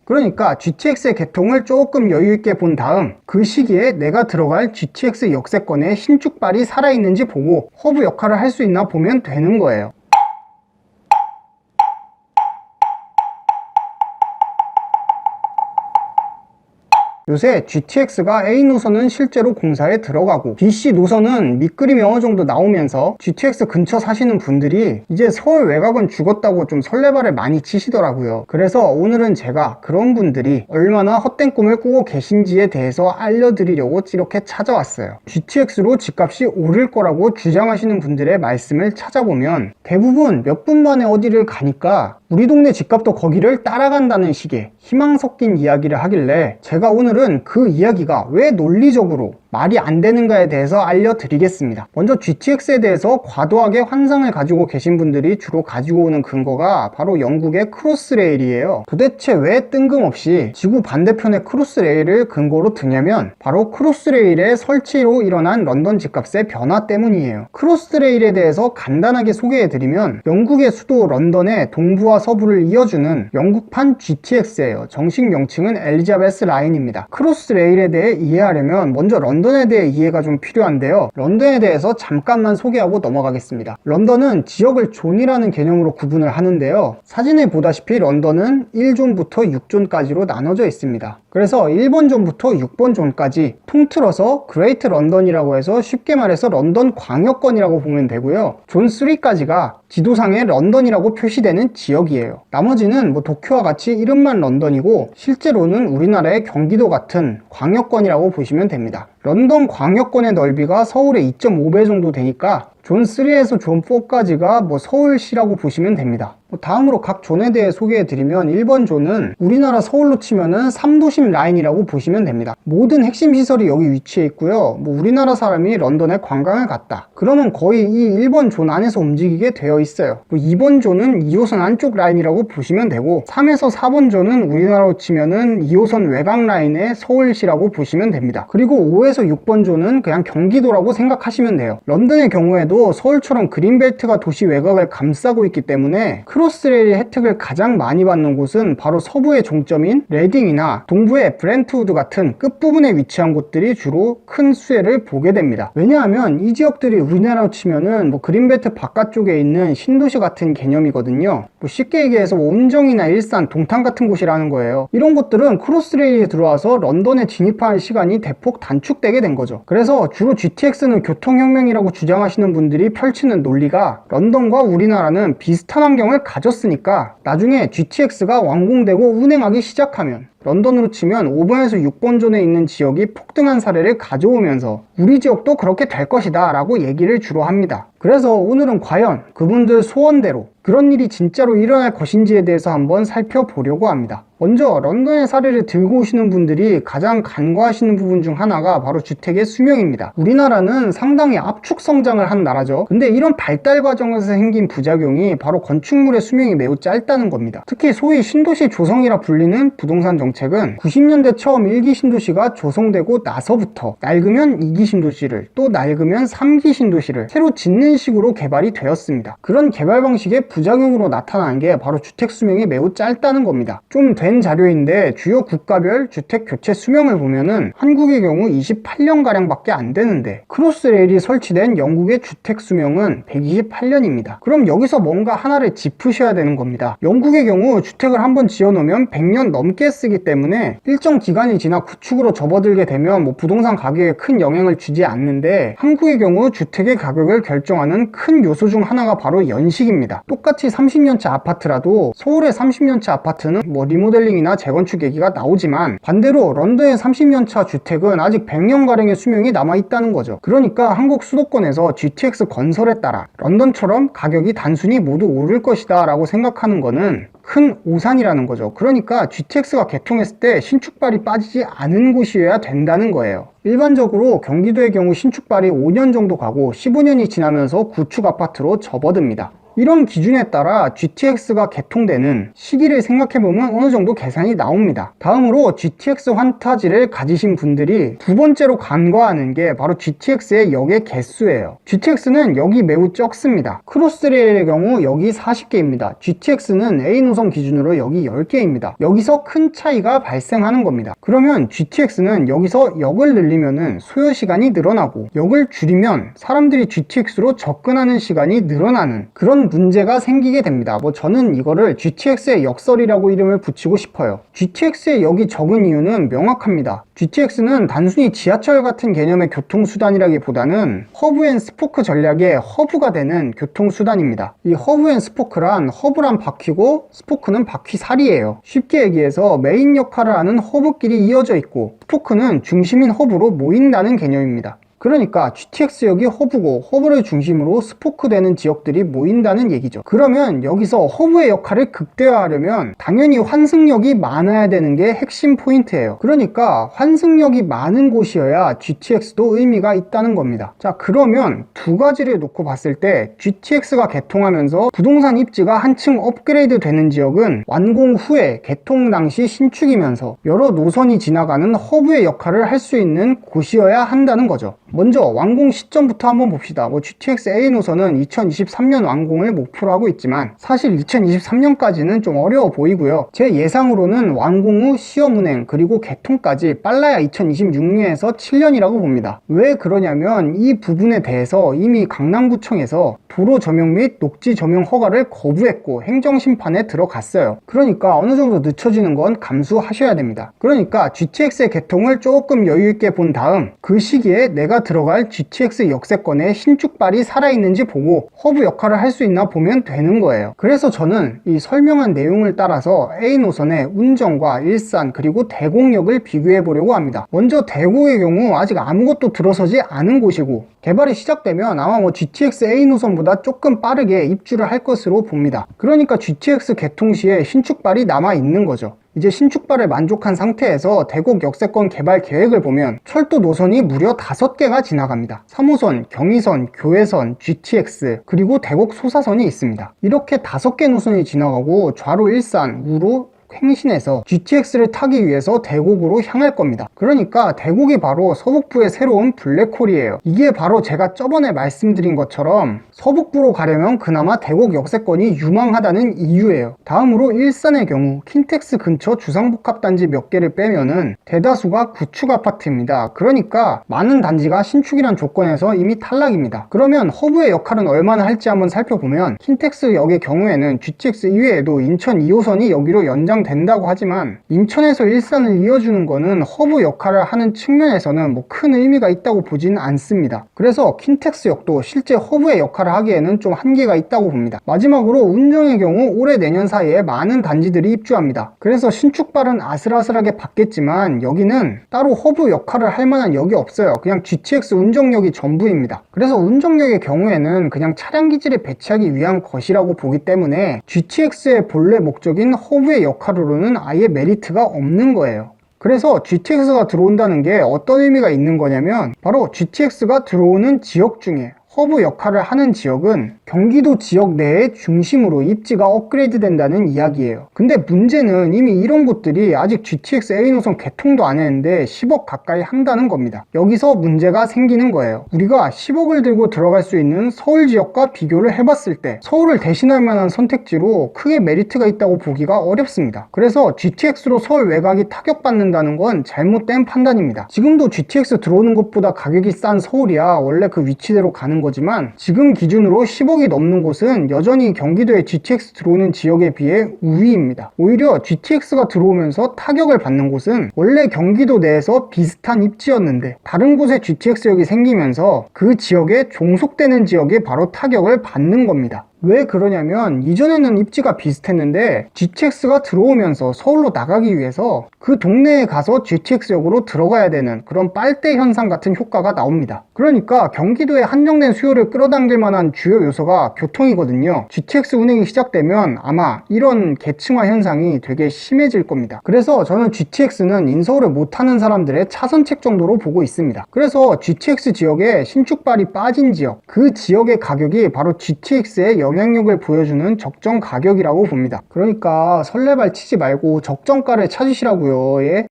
그러니까 GTX의 개통을 조금 여유있게 본 다음 그 시기에 내가 들어갈 GTX 역세권에 신축발이 살아있는지 보고 허브 역할을 할 수 있나 보면 되는 거예요. 요새 GTX가 A 노선은 실제로 공사에 들어가고 BC 노선은 밑그림이 어느 정도 나오면서 GTX 근처 사시는 분들이 이제 서울 외곽은 죽었다고 좀 설레발을 많이 치시더라고요. 그래서 오늘은 제가 그런 분들이 얼마나 헛된 꿈을 꾸고 계신지에 대해서 알려드리려고 이렇게 찾아왔어요. GTX로 집값이 오를 거라고 주장하시는 분들의 말씀을 찾아보면 대부분 몇 분 만에 어디를 가니까 우리 동네 집값도 거기를 따라간다는 식의 희망 섞인 이야기를 하길래 제가 오늘은 그 이야기가 왜 논리적으로 말이 안 되는가에 대해서 알려드리겠습니다. 먼저 GTX에 대해서 과도하게 환상을 가지고 계신 분들이 주로 가지고 오는 근거가 바로 영국의 크로스레일이에요. 도대체 왜 뜬금없이 지구 반대편의 크로스레일을 근거로 드냐면 바로 크로스레일의 설치로 일어난 런던 집값의 변화 때문이에요. 크로스레일에 대해서 간단하게 소개해드리면 영국의 수도 런던의 동부와 서부를 이어주는 영국판 GTX예요. 정식 명칭은 엘리자베스 라인입니다. 크로스레일에 대해 이해하려면 먼저 런던에 대해 이해가 좀 필요한데요. 런던에 대해서 잠깐만 소개하고 넘어가겠습니다. 런던은 지역을 존이라는 개념으로 구분을 하는데요. 사진에 보다시피 런던은 1존부터 6존까지로 나눠져 있습니다. 그래서 1번 존부터 6번 존까지 통틀어서 그레이트 런던이라고 해서 쉽게 말해서 런던 광역권이라고 보면 되고요. 존 3까지가 지도상에 런던이라고 표시되는 지역이에요. 나머지는 도쿄와 같이 이름만 런던이고 실제로는 우리나라의 경기도 같은 광역권이라고 보시면 됩니다. 런던 광역권의 넓이가 서울의 2.5배 정도 되니까 존 3에서 존 4까지가 서울시라고 보시면 됩니다. 다음으로 각 존에 대해 소개해드리면 1번 존은 우리나라 서울로 치면은 3도심 라인이라고 보시면 됩니다. 모든 핵심 시설이 여기 위치해 있고요. 우리나라 사람이 런던에 관광을 갔다 그러면 거의 이 1번 존 안에서 움직이게 되어 있어요. 2번 존은 2호선 안쪽 라인이라고 보시면 되고 3에서 4번 존은 우리나라로 치면은 2호선 외곽 라인의 서울시라고 보시면 됩니다. 그리고 5에서 6번 존은 그냥 경기도라고 생각하시면 돼요. 런던의 경우에도 서울처럼 그린벨트가 도시 외곽을 감싸고 있기 때문에 크로스레일의 혜택을 가장 많이 받는 곳은 바로 서부의 종점인 레딩이나 동부의 브렌트우드 같은 끝부분에 위치한 곳들이 주로 큰 수혜를 보게 됩니다. 왜냐하면 이 지역들이 우리나라로 치면은 그린벨트 바깥쪽에 있는 신도시 같은 개념이거든요. 쉽게 얘기해서 온정이나 일산, 동탄 같은 곳이라는 거예요. 이런 곳들은 크로스레일이 들어와서 런던에 진입하는 시간이 대폭 단축되게 된 거죠. 그래서 주로 GTX는 교통혁명이라고 주장하시는 분들이 펼치는 논리가 런던과 우리나라는 비슷한 환경을 가졌으니까 나중에 GTX가 완공되고 운행하기 시작하면 런던으로 치면 5번에서 6번 존에 있는 지역이 폭등한 사례를 가져오면서 우리 지역도 그렇게 될 것이다 라고 얘기를 주로 합니다. 그래서 오늘은 과연 그분들 소원대로 그런 일이 진짜로 일어날 것인지에 대해서 한번 살펴보려고 합니다. 먼저 런던의 사례를 들고 오시는 분들이 가장 간과하시는 부분 중 하나가 바로 주택의 수명입니다. 우리나라는 상당히 압축 성장을 한 나라죠. 근데 이런 발달 과정에서 생긴 부작용이 바로 건축물의 수명이 매우 짧다는 겁니다. 특히 소위 신도시 조성이라 불리는 부동산 정책은 90년대 처음 1기 신도시가 조성되고 나서부터 낡으면 2기 신도시를 또 낡으면 3기 신도시를 새로 짓는 식으로 개발이 되었습니다. 그런 개발 방식의 부작용으로 나타나는 게 바로 주택 수명이 매우 짧다는 겁니다. 좀 된 자료인데 주요 국가별 주택 교체 수명을 보면은 한국의 경우 28년가량 밖에 안 되는데 크로스레일이 설치된 영국의 주택 수명은 128년입니다. 그럼 여기서 뭔가 하나를 짚으셔야 되는 겁니다. 영국의 경우 주택을 한번 지어놓으면 100년 넘게 쓰기 때문에 일정 기간이 지나 구축으로 접어들게 되면 부동산 가격에 큰 영향을 주지 않는데 한국의 경우 주택의 가격을 결정하는 큰 요소 중 하나가 바로 연식입니다. 똑같이 30년차 아파트라도 서울의 30년차 아파트는 리모델링이나 재건축 얘기가 나오지만 반대로 런던의 30년차 주택은 아직 100년가량의 수명이 남아있다는 거죠. 그러니까 한국 수도권에서 GTX 건설에 따라 런던처럼 가격이 단순히 모두 오를 것이다 라고 생각하는 거는 큰 오산이라는 거죠. 그러니까 GTX가 개통했을 때 신축발이 빠지지 않은 곳이어야 된다는 거예요. 일반적으로 경기도의 경우 신축발이 5년 정도 가고 15년이 지나면서 구축 아파트로 접어듭니다. 이런 기준에 따라 GTX가 개통되는 시기를 생각해보면 어느 정도 계산이 나옵니다. 다음으로 GTX 환타지를 가지신 분들이 두 번째로 간과하는 게 바로 GTX의 역의 개수예요. GTX는 역이 매우 적습니다. 크로스레일의 경우 역이 40개입니다. GTX는 A 노선 기준으로 역이 10개입니다. 여기서 큰 차이가 발생하는 겁니다. 그러면 GTX는 여기서 역을 늘리면 소요 시간이 늘어나고, 역을 줄이면 사람들이 GTX로 접근하는 시간이 늘어나는 그런 문제가 생기게 됩니다. 저는 이거를 GTX의 역설이라고 이름을 붙이고 싶어요. GTX의 역이 적은 이유는 명확합니다. GTX는 단순히 지하철 같은 개념의 교통수단이라기보다는 허브 앤 스포크 전략의 허브가 되는 교통수단입니다. 이 허브 앤 스포크란, 허브란 바퀴고 스포크는 바퀴살이에요. 쉽게 얘기해서 메인 역할을 하는 허브끼리 이어져 있고, 스포크는 중심인 허브로 모인다는 개념입니다. 그러니까 GTX역이 허브고, 허브를 중심으로 스포크되는 지역들이 모인다는 얘기죠. 그러면 여기서 허브의 역할을 극대화하려면 당연히 환승역이 많아야 되는 게 핵심 포인트예요. 그러니까 환승역이 많은 곳이어야 GTX도 의미가 있다는 겁니다. 자, 그러면 두 가지를 놓고 봤을 때 GTX가 개통하면서 부동산 입지가 한층 업그레이드 되는 지역은 완공 후에 개통 당시 신축이면서 여러 노선이 지나가는 허브의 역할을 할 수 있는 곳이어야 한다는 거죠. 먼저 완공 시점부터 한번 봅시다. GTX A 노선은 2023년 완공을 목표로 하고 있지만 사실 2023년까지는 좀 어려워 보이고요. 제 예상으로는 완공 후 시험 운행 그리고 개통까지 빨라야 2026년에서 7년이라고 봅니다. 왜 그러냐면 이 부분에 대해서 이미 강남구청에서 도로 조명 및 녹지 조명 허가를 거부했고 행정심판에 들어갔어요. 그러니까 어느 정도 늦춰지는 건 감수하셔야 됩니다. 그러니까 GTX의 개통을 조금 여유있게 본 다음 그 시기에 내가 들어갈 GTX 역세권의 신축발이 살아있는지 보고 허브 역할을 할 수 있나 보면 되는 거예요. 그래서 저는 이 설명한 내용을 따라서 A 노선의 운정과 일산 그리고 대곡역을 비교해 보려고 합니다. 먼저 대곡의 경우 아직 아무것도 들어서지 않은 곳이고 개발이 시작되면 아마 GTX A 노선보다 조금 빠르게 입주를 할 것으로 봅니다. 그러니까 GTX 개통 시에 신축발이 남아 있는 거죠. 이제 신축발을 만족한 상태에서 대곡 역세권 개발 계획을 보면 철도 노선이 무려 5개가 지나갑니다. 3호선, 경의선, 교외선, GTX, 그리고 대곡 소사선이 있습니다. 이렇게 5개 노선이 지나가고 좌로 일산, 우로 횡신해서 GTX를 타기 위해서 대곡으로 향할 겁니다. 그러니까 대곡이 바로 서북부의 새로운 블랙홀이에요. 이게 바로 제가 저번에 말씀드린 것처럼 서북부로 가려면 그나마 대곡 역세권이 유망하다는 이유예요. 다음으로 일산의 경우 킨텍스 근처 주상복합단지 몇 개를 빼면은 대다수가 구축 아파트입니다. 그러니까 많은 단지가 신축이란 조건에서 이미 탈락입니다. 그러면 허브의 역할은 얼마나 할지 한번 살펴보면 킨텍스 역의 경우에는 GTX 이외에도 인천 2호선이 여기로 된다고 하지만 인천에서 일산을 이어주는 거는 허브 역할을 하는 측면에서는 큰 의미가 있다고 보지는 않습니다. 그래서 킨텍스 역도 실제 허브의 역할을 하기에는 좀 한계가 있다고 봅니다. 마지막으로 운정의 경우 올해 내년 사이에 많은 단지들이 입주합니다. 그래서 신축발은 아슬아슬하게 받겠지만 여기는 따로 허브 역할을 할 만한 역이 없어요. 그냥 GTX 운정역이 전부입니다. 그래서 운정역의 경우에는 그냥 차량 기지를 배치하기 위한 것이라고 보기 때문에 GTX의 본래 목적인 허브의 역할로는 아예 메리트가 없는 거예요. 그래서 GTX가 들어온다는 게 어떤 의미가 있는 거냐면 바로 GTX가 들어오는 지역 중에 허브 역할을 하는 지역은 경기도 지역 내의 중심으로 입지가 업그레이드 된다는 이야기예요. 근데 문제는 이미 이런 곳들이 아직 GTX A 노선 개통도 안 했는데 10억 가까이 한다는 겁니다. 여기서 문제가 생기는 거예요. 우리가 10억을 들고 들어갈 수 있는 서울 지역과 비교를 해봤을 때 서울을 대신할 만한 선택지로 크게 메리트가 있다고 보기가 어렵습니다. 그래서 GTX로 서울 외곽이 타격받는다는 건 잘못된 판단입니다. 지금도 GTX 들어오는 것보다 가격이 싼 서울이야 원래 그 위치대로 가는 거지만 지금 기준으로 10억이 넘는 곳은 여전히 경기도에 GTX 들어오는 지역에 비해 우위입니다. 오히려 GTX가 들어오면서 타격을 받는 곳은 원래 경기도 내에서 비슷한 입지였는데 다른 곳에 GTX역이 생기면서 그 지역에 종속되는 지역이 바로 타격을 받는 겁니다. 왜 그러냐면 이전에는 입지가 비슷했는데 GTX가 들어오면서 서울로 나가기 위해서 그 동네에 가서 GTX역으로 들어가야 되는 그런 빨대 현상 같은 효과가 나옵니다. 그러니까 경기도에 한정된 수요를 끌어당길 만한 주요 요소가 교통이거든요. GTX 운행이 시작되면 아마 이런 계층화 현상이 되게 심해질 겁니다. 그래서 저는 GTX는 인서울을 못하는 사람들의 차선책 정도로 보고 있습니다. 그래서 GTX 지역에 신축발이 빠진 지역, 그 지역의 가격이 바로 GTX의 영향 영향력을 보여주는 적정 가격이라고 봅니다. 그러니까 설레발 치지 말고 적정가를 찾으시라고요. 예?